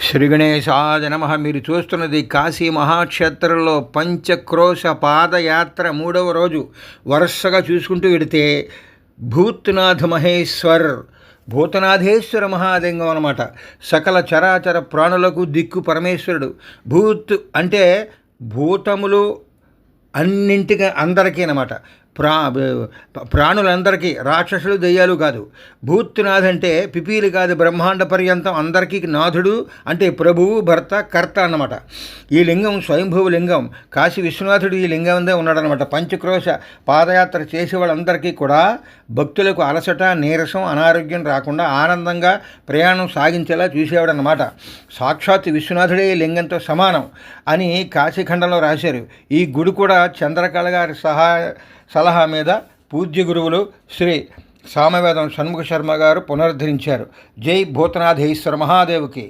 శ్రీ గణేశాయ నమః. మీరు చూస్తున్నది కాశీ మహాక్షేత్రంలో పంచక్రోశ పాదయాత్ర 3వ రోజు. వరుసగా చూసుకుంటూ వెడితే భూత్నాథ్ మహేశ్వర్, భూతనాథేశ్వర మహాలింగం అన్నమాట. సకల చరాచర ప్రాణులకు దిక్కు పరమేశ్వరుడు. భూత్ అంటే భూతములు అన్నింటికి అందరికీ అన్నమాట. ప్రాణులందరికీ, రాక్షసులు దెయ్యాలు కాదు. భూత్నాథ్ అంటే పిపీలు కాదు, బ్రహ్మాండ పర్యంతం అందరికీ నాథుడు అంటే ప్రభువు, భర్త, కర్త అన్నమాట. ఈ లింగం స్వయంభూవ లింగం. కాశీ విశ్వనాథుడు ఈ లింగం అందే ఉన్నాడనమాట. పంచక్రోశ పాదయాత్ర చేసే వాళ్ళందరికీ కూడా భక్తులకు అలసట, నీరసం, అనారోగ్యం రాకుండా ఆనందంగా ప్రయాణం సాగించేలా చూసేవాడనమాట. సాక్షాత్ విశ్వనాథుడే ఈ లింగంతో సమానం అని కాశీఖండంలో రాశారు. ఈ గుడి కూడా చంద్రకళ గారి సలహా మీద పూజ్య గురువులు శ్రీ సామవేదం షణ్ముఖ శర్మ గారు పునరుద్ధరించారు. జై భూతనాథేశ్వర మహాదేవుకి.